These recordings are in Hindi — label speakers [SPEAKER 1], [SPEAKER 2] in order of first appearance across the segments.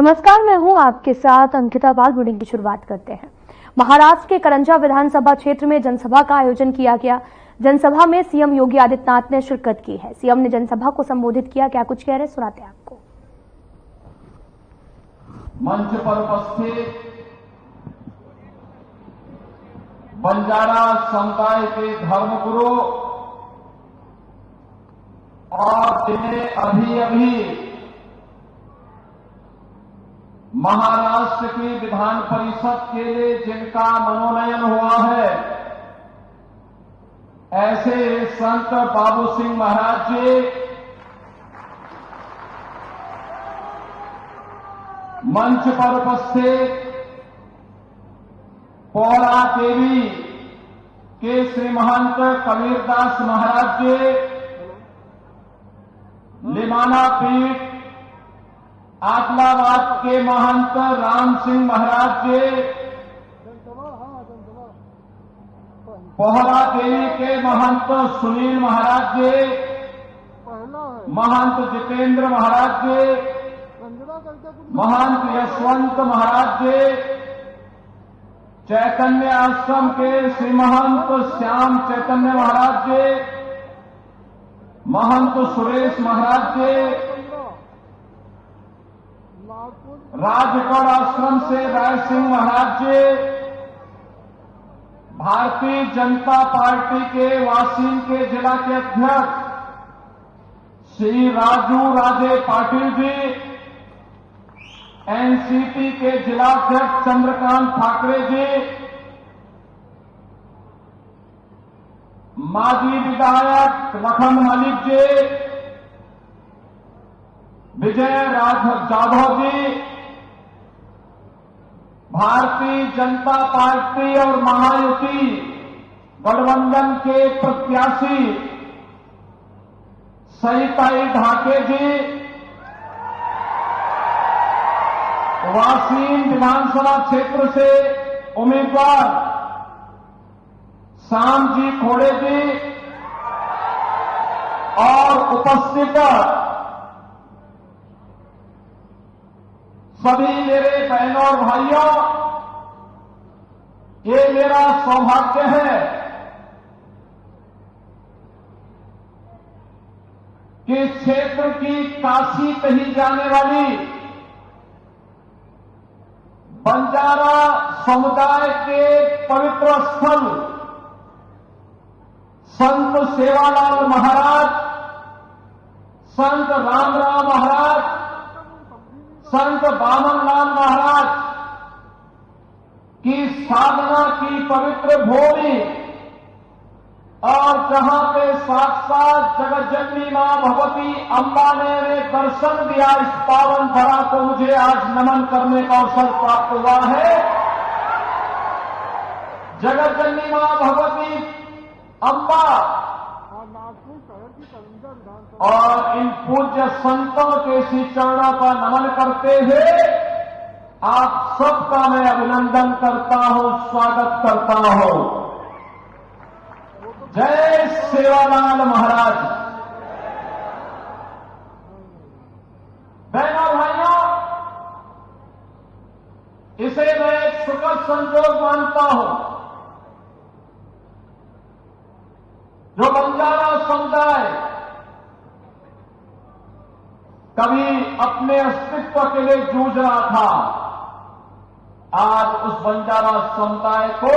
[SPEAKER 1] नमस्कार, मैं हूं आपके साथ अंकिता पाल। बुलेटिन की शुरुआत करते हैं। महाराष्ट्र के करंजा विधानसभा क्षेत्र में जनसभा का आयोजन किया गया। जनसभा में सीएम योगी आदित्यनाथ ने शिरकत की है। सीएम ने जनसभा को संबोधित किया। क्या कुछ कह रहे, सुनाते हैं आपको।
[SPEAKER 2] मंच पर उपस्थित बंजारा समुदाय के धर्मगुरु और जिन्हें अभी महाराष्ट्र की विधान परिषद के लिए जिनका मनोनयन हुआ है, ऐसे संत बाबू सिंह महाराज जी, मंच पर उपस्थित पौड़ा देवी के श्री महंत कबीरदास महाराज जी, लिमाना पीठ आदिलाबाद के महंत राम सिंह महाराज जी, पोहरा देवी के महंत सुनील महाराज जी, महंत जितेंद्र महाराज जी, महंत यशवंत महाराज जी, चैतन्य आश्रम के श्री महंत श्याम चैतन्य महाराज जी, महंत सुरेश महाराज जी, राजगढ़ आश्रम से राय सिंह महाराज जी, भारतीय जनता पार्टी के वासीन के जिला के अध्यक्ष श्री राजू राजे पाटिल जी, एनसीपी के जिलाध्यक्ष चंद्रकांत ठाकरे जी, माजी विधायक लखन मलिक जी, विजय जाधव जी, भारतीय जनता पार्टी और महायुति गठबंधन के प्रत्याशी सईताई ढाके जी, वासीन विधानसभा क्षेत्र से उम्मीदवार श्याम जी खोड़े जी और उपस्थित सभी मेरे बहनों और भाइयों, ये मेरा सौभाग्य है कि इस क्षेत्र की काशी कही जाने वाली बंजारा समुदाय के पवित्र स्थल संत सेवालाल महाराज, संत रामराव महाराज, संत बामनलाल महाराज की साधना की पवित्र भूमि और जहां पे साक्षात जगत जननी मां भगवती अम्बा ने दर्शन दिया, इस पावन धरा को मुझे आज नमन करने का अवसर प्राप्त हुआ है। जगत जननी मां भगवती अम्बा और इन पूज्य संतों के श्री चरणों का नमन करते हुए आप सबका मैं अभिनंदन करता हूं, स्वागत करता हूं। जय सेवालाल महाराज। बहनों भाइयों, इसे मैं एक सुखद संयोग मानता हूं जो बंजारा समुदाय कभी अपने अस्तित्व के लिए जूझ रहा था, आज उस बंजारा समुदाय को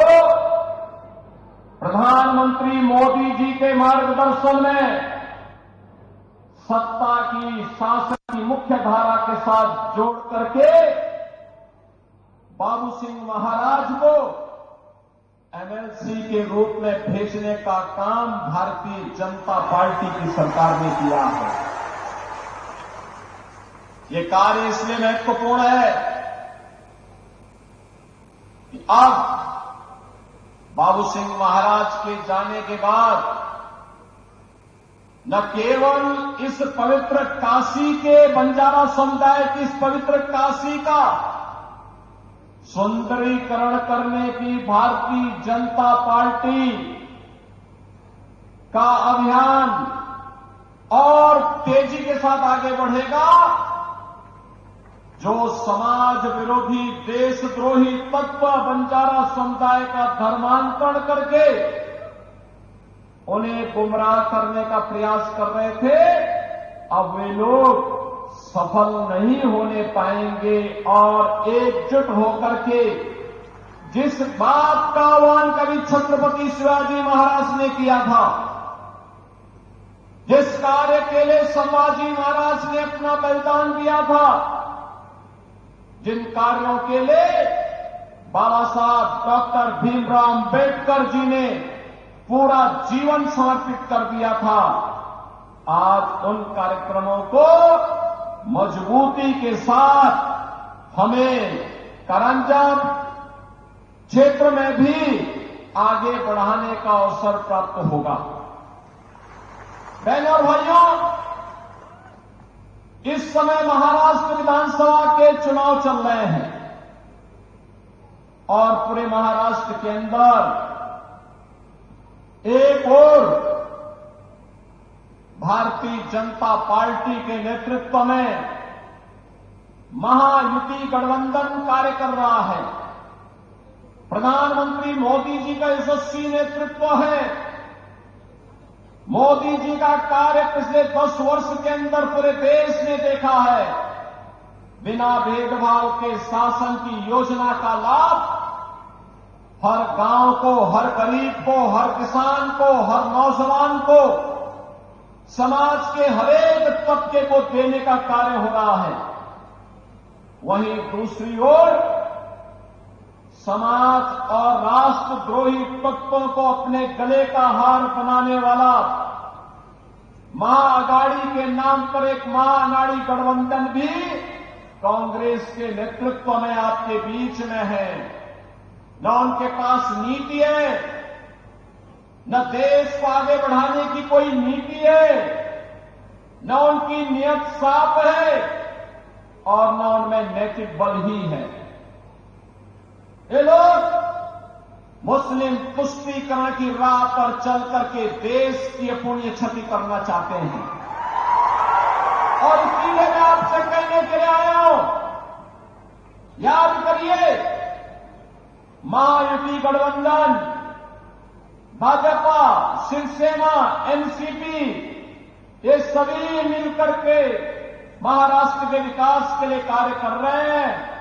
[SPEAKER 2] प्रधानमंत्री मोदी जी के मार्गदर्शन में सत्ता की, शासन की मुख्य धारा के साथ जोड़ करके बाबू सिंह महाराज को एमएलसी के रूप में भेजने का काम भारतीय जनता पार्टी की सरकार ने किया है। ये कार्य इसलिए महत्वपूर्ण है कि अब बाबू सिंह महाराज के जाने के बाद न केवल इस पवित्र काशी के बंजारा समुदाय की इस पवित्र काशी का सुंदरीकरण करने की भारतीय जनता पार्टी का अभियान और तेजी के साथ आगे बढ़ेगा, जो समाज विरोधी देशद्रोही तत्व बंजारा समुदाय का धर्मांतरण करके उन्हें गुमराह करने का प्रयास कर रहे थे, अब वे लोग सफल नहीं होने पाएंगे और एकजुट होकर के जिस बात का आह्वान कभी छत्रपति शिवाजी महाराज ने किया था, जिस कार्य के लिए संभाजी महाराज ने अपना बलिदान दिया था, जिन कार्यों के लिए बाबा साहब डॉक्टर भीमराव अम्बेडकर जी ने पूरा जीवन समर्पित कर दिया था, आज उन कार्यक्रमों को मजबूती के साथ हमें करंजा क्षेत्र में भी आगे बढ़ाने का अवसर प्राप्त होगा। बहनों और भाइयों, इस समय महाराष्ट्र विधानसभा के चुनाव चल रहे हैं और पूरे महाराष्ट्र के अंदर एक और भारतीय जनता पार्टी के नेतृत्व में महायुति गठबंधन कार्य कर रहा है। प्रधानमंत्री मोदी जी का यशस्वी नेतृत्व है। मोदी जी का कार्य पिछले 10 वर्ष के अंदर पूरे देश ने देखा है। बिना भेदभाव के शासन की योजना का लाभ हर गांव को, हर गरीब को, हर किसान को, हर नौजवान को, समाज के हरेक तबके को देने का कार्य हो रहा है। वहीं दूसरी ओर समाज और राष्ट्रद्रोही तत्वों को अपने गले का हार बनाने वाला महाअघाड़ी के नाम पर एक महाअघाड़ी गठबंधन भी कांग्रेस के नेतृत्व में आपके बीच में है। न उनके पास नीति है, न देश को आगे बढ़ाने की कोई नीति है, न उनकी नियत साफ है और न उनमें नैतिक बल ही है। ये लोग मुस्लिम तुष्टीकरण की राह पर चल करके देश की अपूर्णीय क्षति करना चाहते हैं और इसीलिए मैं आपसे कहने के लिए आया हूं, याद करिए, महायुति गठबंधन, भाजपा, शिवसेना, एनसीपी, ये सभी मिलकर के महाराष्ट्र के विकास के लिए कार्य कर रहे हैं।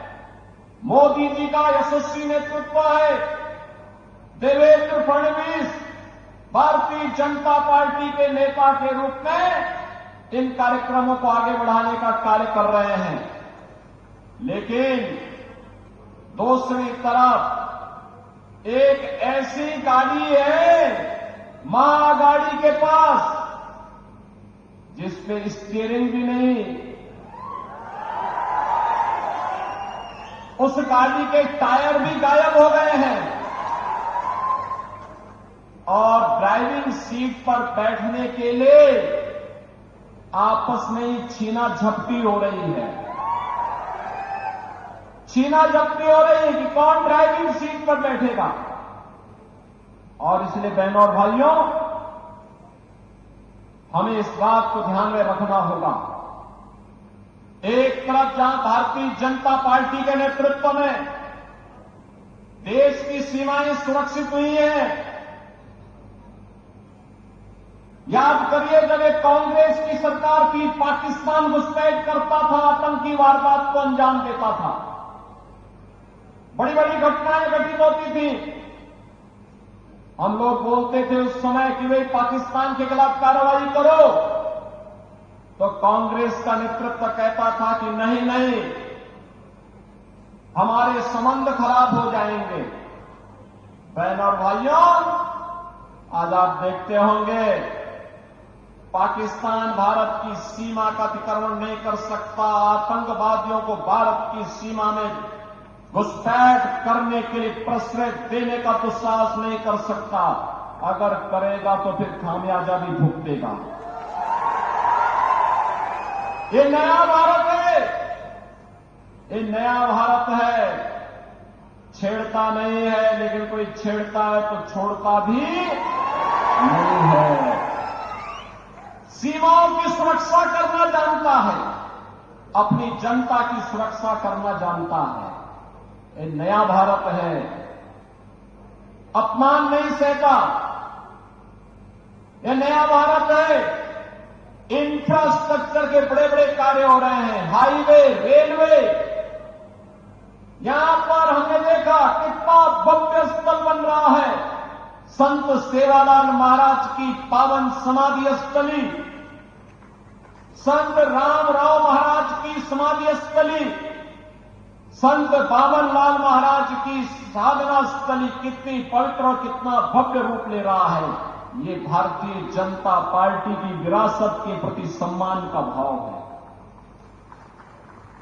[SPEAKER 2] मोदी जी का यशस्वी नेतृत्व है। देवेंद्र फडणवीस भारतीय जनता पार्टी के नेता के रूप में इन कार्यक्रमों को आगे बढ़ाने का कार्य कर रहे हैं। लेकिन दूसरी तरफ एक ऐसी गाड़ी है महागाड़ी के पास जिस पे स्टीयरिंग भी नहीं, उस गाड़ी के टायर भी गायब हो गए हैं और ड्राइविंग सीट पर बैठने के लिए आपस में ही छीना झपटी हो रही है। छीना झपटी हो रही है कि कौन ड्राइविंग सीट पर बैठेगा। और इसलिए बहनों और भाइयों, हमें इस बात को ध्यान में रखना होगा। एक तरफ जहां भारतीय जनता पार्टी के नेतृत्व में देश की सीमाएं सुरक्षित हुई हैं, याद करिए जब एक कांग्रेस की सरकार थी, पाकिस्तान घुसपैठ करता था, आतंकी वारदात को अंजाम देता था, बड़ी बड़ी घटनाएं घटित होती थी। हम लोग बोलते थे उस समय कि भाई पाकिस्तान के खिलाफ कार्रवाई करो, तो कांग्रेस का नेतृत्व कहता था कि नहीं नहीं, हमारे संबंध खराब हो जाएंगे। बहनों और भाइयों, आज आप देखते होंगे पाकिस्तान भारत की सीमा का अतिक्रमण नहीं कर सकता, आतंकवादियों को भारत की सीमा में घुसपैठ करने के लिए प्रश्रय देने का दुस्साहस नहीं कर सकता। अगर करेगा तो फिर खामियाजा भी भुगतेगा। ये नया भारत है, ये नया भारत है। छेड़ता नहीं है, लेकिन कोई छेड़ता है तो छोड़ता भी नहीं है। सीमाओं की सुरक्षा करना जानता है, अपनी जनता की सुरक्षा करना जानता है। ये नया भारत है, अपमान नहीं सहता। ये नया भारत है, इंफ्रास्ट्रक्चर के बड़े बड़े कार्य हो रहे हैं, हाईवे, रेलवे। यहां पर हमने देखा कितना भव्य स्थल बन रहा है, संत सेवालाल महाराज की पावन समाधि स्थली, संत रामराव महाराज की समाधि स्थली, संत बाबनलाल महाराज की साधना स्थली कितनी पवित्र और कितना भव्य रूप ले रहा है। ये भारतीय जनता पार्टी की विरासत के प्रति सम्मान का भाव है।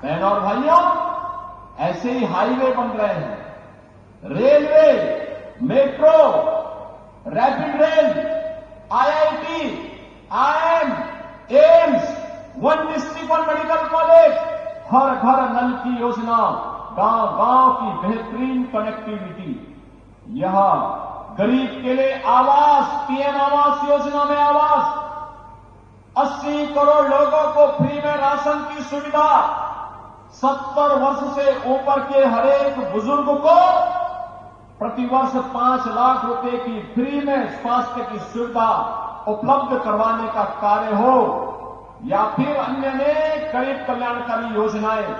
[SPEAKER 2] बहनों और भाइयों, ऐसे ही हाईवे बन रहे हैं, railway, metro, rapid rail, IIT, IIM, AIIMS, one district one medical college, हर घर नल की योजना, गांव गांव की बेहतरीन कनेक्टिविटी, यह गरीब के लिए आवास, पीएम आवास योजना में आवास, 80 करोड़ लोगों को फ्री में राशन की सुविधा, 70 वर्ष से ऊपर के हरेक बुजुर्ग को प्रतिवर्ष 5 लाख रुपए की फ्री में स्वास्थ्य की सुविधा उपलब्ध करवाने का कार्य हो, या फिर अन्य अनेक गरीब कल्याणकारी योजनाएं,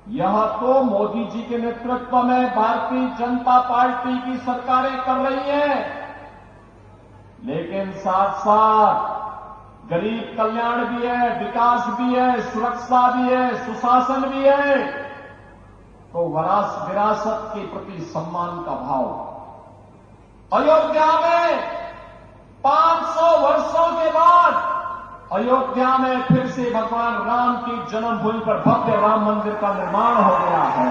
[SPEAKER 2] यह तो मोदी जी के नेतृत्व में भारतीय जनता पार्टी की सरकारें कर रही हैं। लेकिन साथ साथ गरीब कल्याण भी है, विकास भी है, सुरक्षा भी है, सुशासन भी है, तो विरासत के प्रति सम्मान का भाव। अयोध्या में 500 वर्षों के बाद अयोध्या में फिर से भगवान राम की जन्मभूमि पर भव्य राम मंदिर का निर्माण हो गया है।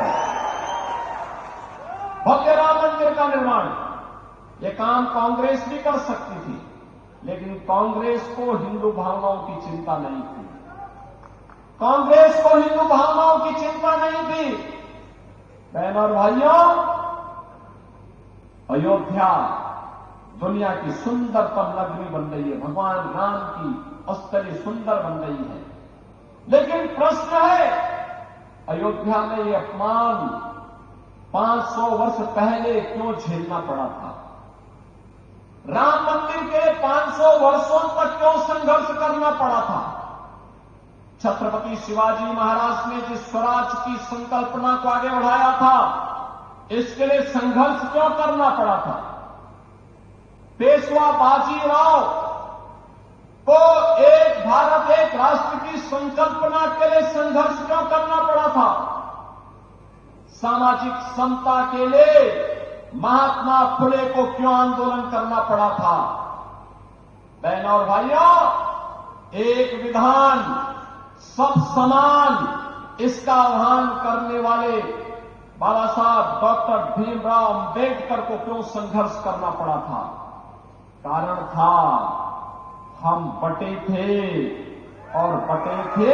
[SPEAKER 2] भव्य राम मंदिर का निर्माण, यह काम कांग्रेस भी कर सकती थी, लेकिन कांग्रेस को हिंदू भावनाओं की चिंता नहीं थी। कांग्रेस को हिंदू भावनाओं की चिंता नहीं थी। बहनों और भाइयों, अयोध्या दुनिया की सुंदरतम नगरी बन रही है, भगवान राम की स्थली सुंदर बन रही है। लेकिन प्रश्न है, अयोध्या में ये अपमान 500 वर्ष पहले क्यों झेलना पड़ा था? राम मंदिर के 500 वर्षों तक क्यों संघर्ष करना पड़ा था? छत्रपति शिवाजी महाराज ने जिस स्वराज की संकल्पना को आगे बढ़ाया था, इसके लिए संघर्ष क्यों करना पड़ा था? पेशवा बाजीराव को एक भारत एक राष्ट्र की संकल्पना के लिए संघर्ष क्यों करना पड़ा था? सामाजिक समता के लिए महात्मा फुले को क्यों आंदोलन करना पड़ा था? बहनों और भाइयों, एक विधान सब समान, इसका आह्वान करने वाले बाबा साहब डॉक्टर भीमराव अंबेडकर को क्यों संघर्ष करना पड़ा था? कारण था, हम बटे थे और बटे थे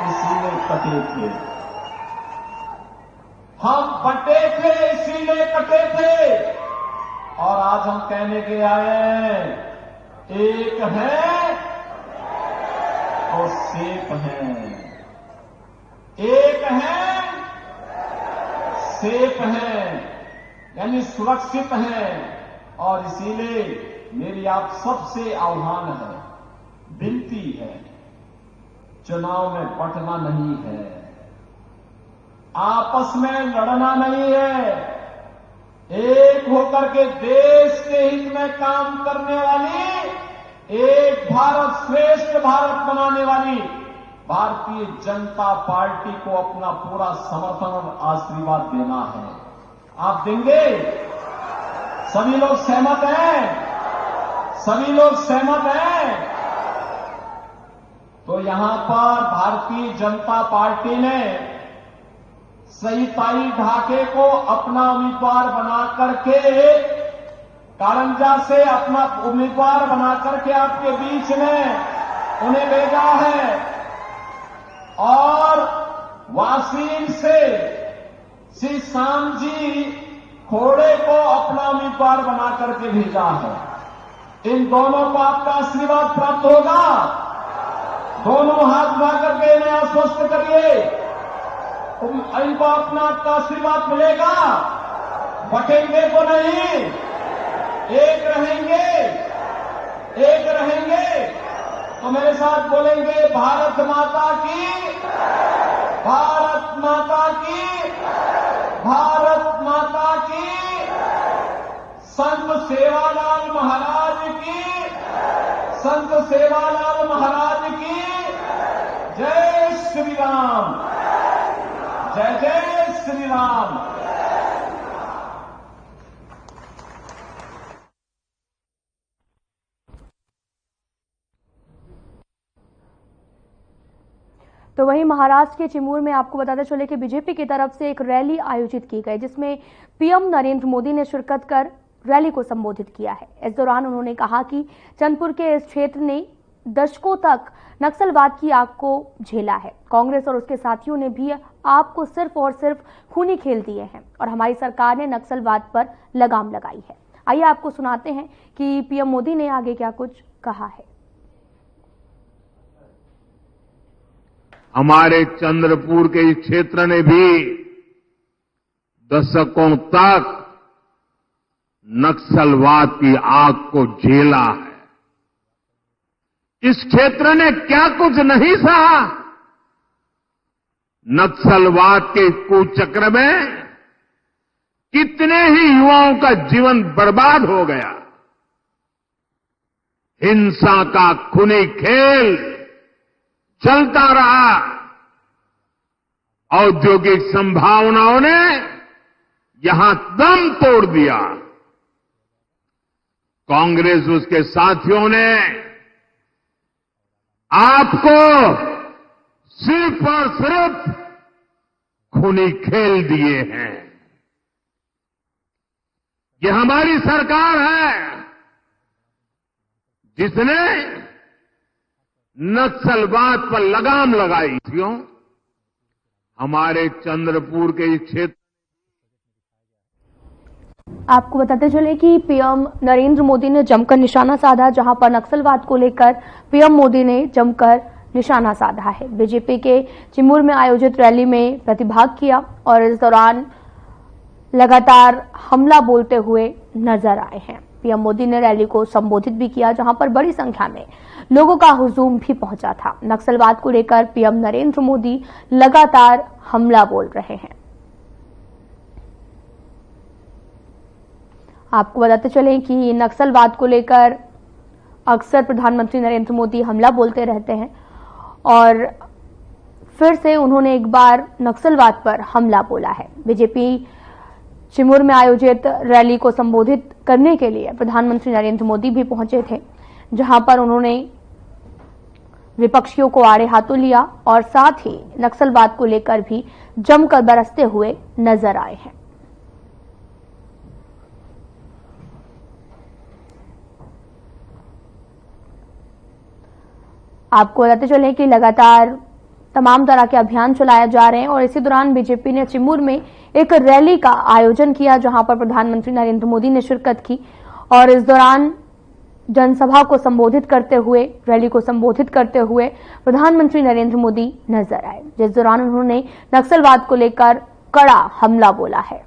[SPEAKER 2] इसीलिए कटे थे। हम बटे थे इसीलिए कटे थे, और आज हम कहने के आए, एक है और सेफ है, एक है सेफ है, यानी सुरक्षित है। और इसीलिए मेरी आप सबसे आह्वान है, विनती है, चुनाव में बंटना नहीं है, आपस में लड़ना नहीं है, एक होकर के देश के हित में काम करने वाली, एक भारत श्रेष्ठ भारत बनाने वाली भारतीय जनता पार्टी को अपना पूरा समर्थन और आशीर्वाद देना है। आप देंगे? सभी लोग सहमत हैं? सभी लोग सहमत हैं? तो यहां पर भारतीय जनता पार्टी ने सईताई ढाके को अपना उम्मीदवार बना करके, कारंजा से अपना उम्मीदवार बना करके आपके बीच में उन्हें भेजा है, और वासीम से श्री श्याम जी खोड़े को अपना उम्मीदवार बना करके भेजा है। इन दोनों को आपका आशीर्वाद प्राप्त होगा। दोनों हाथ उठा करके इन्हें आश्वस्त करिए, इनको अपना आपका आशीर्वाद मिलेगा, बटेंगे तो नहीं, एक रहेंगे, एक रहेंगे। तो मेरे साथ बोलेंगे, भारत माता की, भारत माता की, भारत माता की, संत सेवालाल महाराज की, संत सेवालाल महाराज की, जय श्री राम, जय जय श्री राम।
[SPEAKER 1] तो वहीं महाराष्ट्र के चिमूर में आपको बताते चले कि बीजेपी की तरफ से एक रैली आयोजित की गई, जिसमें पीएम नरेंद्र मोदी ने शिरकत कर रैली को संबोधित किया है। इस दौरान उन्होंने कहा कि चंदपुर के इस क्षेत्र ने दशकों तक नक्सलवाद की आग को झेला है। कांग्रेस और उसके साथियों ने भी आपको सिर्फ और सिर्फ खूनी खेल दिए हैं और हमारी सरकार ने नक्सलवाद पर लगाम लगाई है। आइए आपको सुनाते हैं कि पीएम मोदी ने आगे क्या कुछ कहा है।
[SPEAKER 3] हमारे चंद्रपुर के इस क्षेत्र ने भी दशकों तक नक्सलवाद की आग को झेला है। इस क्षेत्र ने क्या कुछ नहीं सहा। नक्सलवाद के कुचक्र में कितने ही युवाओं का जीवन बर्बाद हो गया। हिंसा का खूनी खेल चलता रहा। औद्योगिक संभावनाओं ने यहां दम तोड़ दिया। कांग्रेस उसके साथियों ने आपको सिर्फ और सिर्फ खूनी खेल दिए हैं। ये हमारी सरकार है जिसने नक्सलवाद पर लगाम लगाई। क्यों? हमारे चंद्रपुर के इस क्षेत्र।
[SPEAKER 1] आपको बताते चले कि पीएम नरेंद्र मोदी ने जमकर निशाना साधा, जहां पर नक्सलवाद को लेकर पीएम मोदी ने जमकर निशाना साधा है। बीजेपी के चिमूर में आयोजित रैली में प्रतिभाग किया और इस दौरान लगातार हमला बोलते हुए नजर आए हैं। पीएम मोदी ने रैली को संबोधित भी किया, जहां पर बड़ी संख्या में लोगों का हुजूम भी पहुंचा था। नक्सलवाद को लेकर पीएम नरेंद्र मोदी लगातार हमला बोल रहे हैं। आपको बताते चलें कि नक्सलवाद को लेकर अक्सर प्रधानमंत्री नरेंद्र मोदी हमला बोलते रहते हैं और फिर से उन्होंने एक बार नक्सलवाद पर हमला बोला है। बीजेपी चिमूर में आयोजित रैली को संबोधित करने के लिए प्रधानमंत्री नरेंद्र मोदी भी पहुंचे थे, जहां पर उन्होंने विपक्षियों को आड़े हाथों लिया और साथ ही नक्सलवाद को लेकर भी जमकर बरसते हुए नजर आए हैं। आपको बताते चले कि लगातार तमाम तरह के अभियान चलाए जा रहे हैं और इसी दौरान बीजेपी ने चिमूर में एक रैली का आयोजन किया, जहां पर प्रधानमंत्री नरेंद्र मोदी ने शिरकत की और इस दौरान जनसभा को संबोधित करते हुए, रैली को संबोधित करते हुए प्रधानमंत्री नरेंद्र मोदी नजर आए, जिस दौरान उन्होंने नक्सलवाद को लेकर कड़ा हमला बोला है।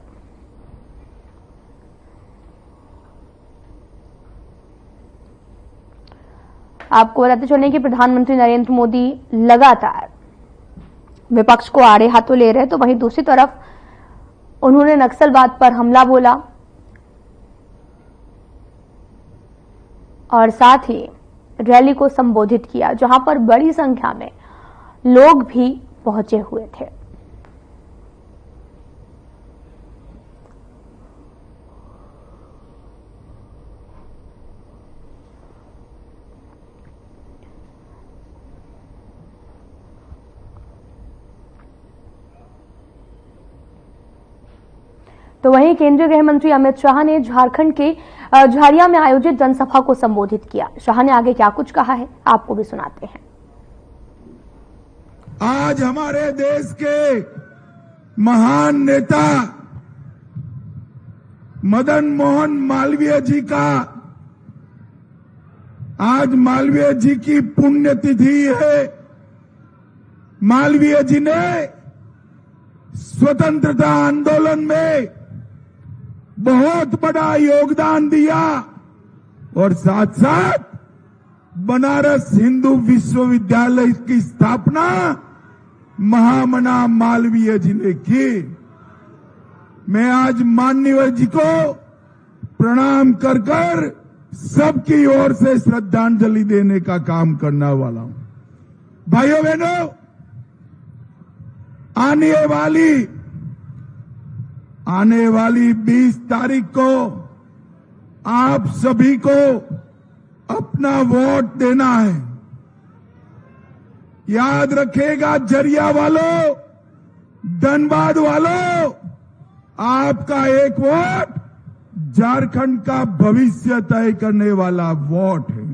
[SPEAKER 1] आपको बताते चलें कि प्रधानमंत्री नरेंद्र मोदी लगातार विपक्ष को आड़े हाथों ले रहे, तो वहीं दूसरी तरफ उन्होंने नक्सलवाद पर हमला बोला और साथ ही रैली को संबोधित किया, जहां पर बड़ी संख्या में लोग भी पहुंचे हुए थे। तो वहीं केंद्रीय गृह मंत्री अमित शाह ने झारखंड के झरिया में आयोजित जनसभा को संबोधित किया। शाह ने आगे क्या कुछ कहा है, आपको भी सुनाते हैं।
[SPEAKER 4] आज हमारे देश के महान नेता मदन मोहन मालवीय जी का आज मालवीय जी की पुण्यतिथि है। मालवीय जी ने स्वतंत्रता आंदोलन में बहुत बड़ा योगदान दिया और साथ साथ बनारस हिंदू विश्वविद्यालय की स्थापना महामना मालवीय जी ने की। मैं आज माननीय जी को प्रणाम कर कर सबकी ओर से श्रद्धांजलि देने का काम करने वाला हूं। भाइयों बहनों, आने वाली 20 तारीख को आप सभी को अपना वोट देना है। याद रखेगा जरिया वालों, धनबाद वालों, आपका एक वोट झारखंड का भविष्य तय करने वाला वोट है।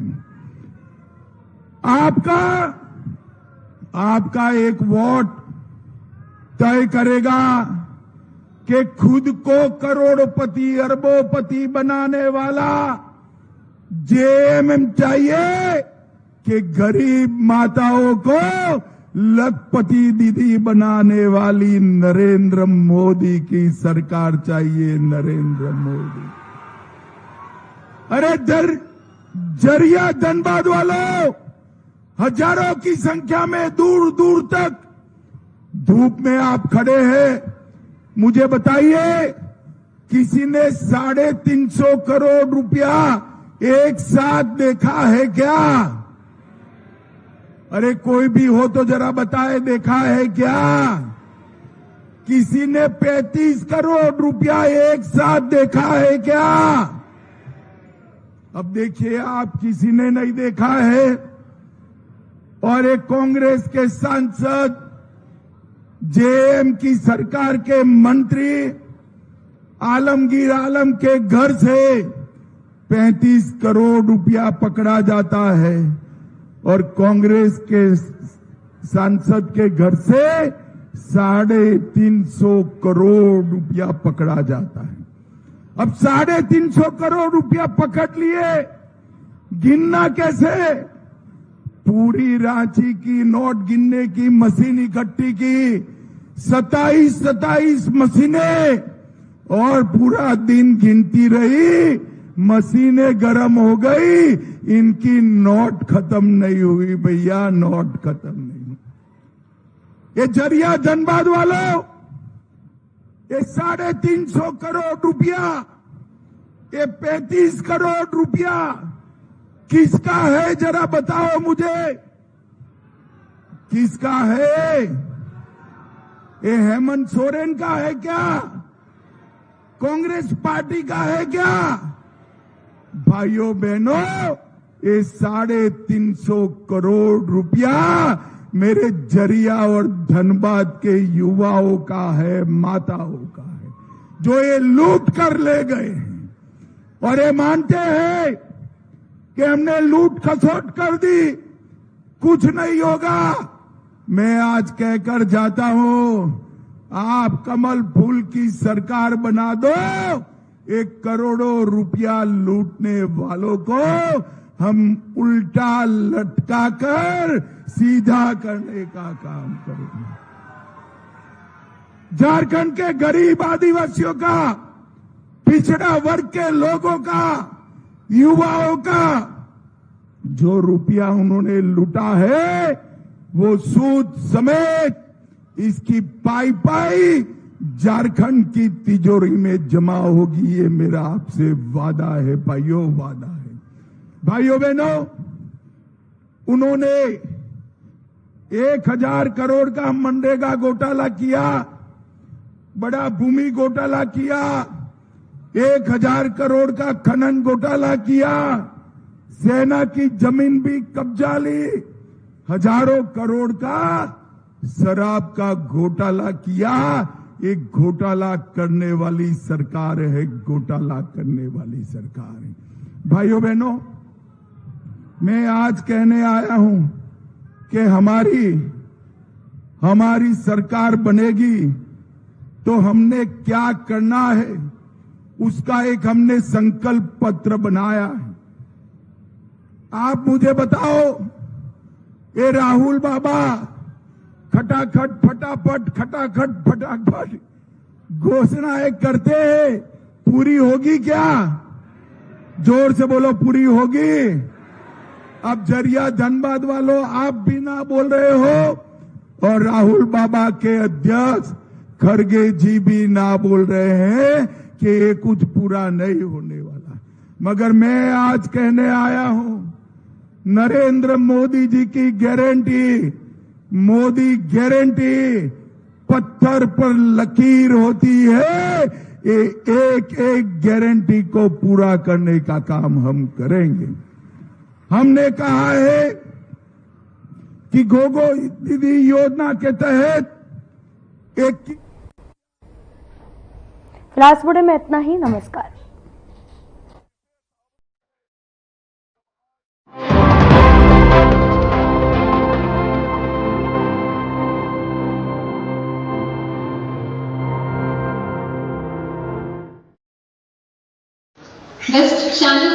[SPEAKER 4] आपका एक वोट तय करेगा कि खुद को करोड़पति अरबोपति बनाने वाला जेएमएम चाहिए कि गरीब माताओं को लखपति दीदी बनाने वाली नरेंद्र मोदी की सरकार चाहिए। नरेंद्र मोदी। अरे जरिया धनबाद वालों, हजारों की संख्या में दूर दूर तक धूप में आप खड़े हैं। मुझे बताइए, किसी ने 350 करोड़ रुपया एक साथ देखा है क्या? अरे कोई भी हो तो जरा बताए, देखा है क्या? किसी ने 35 करोड़ रुपया एक साथ देखा है क्या? अब देखिए, आप किसी ने नहीं देखा है और एक कांग्रेस के सांसद, जेएम की सरकार के मंत्री आलमगीर आलम के घर से 35 करोड़ रुपया पकड़ा जाता है और कांग्रेस के सांसद के घर से 350 करोड़ रुपया पकड़ा जाता है। अब 350 करोड़ रुपया पकड़ लिए, गिनना कैसे? पूरी रांची की नोट गिनने की मशीन इकट्ठी की, 27 मशीनें, और पूरा दिन गिनती रही। मशीनें गर्म हो गई, इनकी नोट खत्म नहीं हुई भैया, नोट खत्म नहीं हुई। ये जरिया धनबाद वालों, ये 350 करोड़ रुपया, ये 35 करोड़ रुपया किसका है? जरा बताओ मुझे, किसका है? ये हेमंत सोरेन का है क्या? कांग्रेस पार्टी का है क्या? भाइयों बहनों, ये 350 करोड़ रुपया मेरे जरिया और धनबाद के युवाओं का है, माताओं का है, जो ये लूट कर ले गए हैं। और ये मानते हैं कि हमने लूट खसोट कर दी, कुछ नहीं होगा। मैं आज कहकर जाता हूं, आप कमल फूल की सरकार बना दो, 1 करोड़ों रुपया लूटने वालों को हम उल्टा लटका कर सीधा करने का काम करेंगे। झारखंड के गरीब आदिवासियों का, पिछड़ा वर्ग के लोगों का, युवाओं का जो रुपया उन्होंने लूटा है, वो सूद समेत इसकी पाई झारखंड की तिजोरी में जमा होगी। ये मेरा आपसे वादा है भाइयों, वादा है। भाइयों बहनों, उन्होंने 1000 करोड़ का मनरेगा घोटाला किया, बड़ा भूमि घोटाला किया, 1000 करोड़ का खनन घोटाला किया, सेना की जमीन भी कब्जा ली, हजारों करोड़ का शराब का घोटाला किया। एक घोटाला करने वाली सरकार है, घोटाला करने वाली सरकार है। भाइयों बहनों, मैं आज कहने आया हूं कि हमारी सरकार बनेगी तो हमने क्या करना है, उसका एक हमने संकल्प पत्र बनाया है। आप मुझे बताओ, ये राहुल बाबा खटाखट फटाफट खटाखट फटाफट घोषणाएं करते हैं, पूरी होगी क्या? जोर से बोलो, पूरी होगी? अब जरिया धनबाद वालों, आप भी ना बोल रहे हो और राहुल बाबा के अध्यक्ष खड़गे जी भी ना बोल रहे हैं कि ये कुछ पूरा नहीं होने वाला। मगर मैं आज कहने आया हूं, नरेंद्र मोदी जी की गारंटी, मोदी गारंटी पत्थर पर लकीर होती है। ये एक एक गारंटी को पूरा करने का काम हम करेंगे। हमने कहा है कि गोगो दीदी योजना के तहत एक
[SPEAKER 1] फिलहाल इस बुलेटिन में इतना ही। नमस्कार।
[SPEAKER 5] Best channel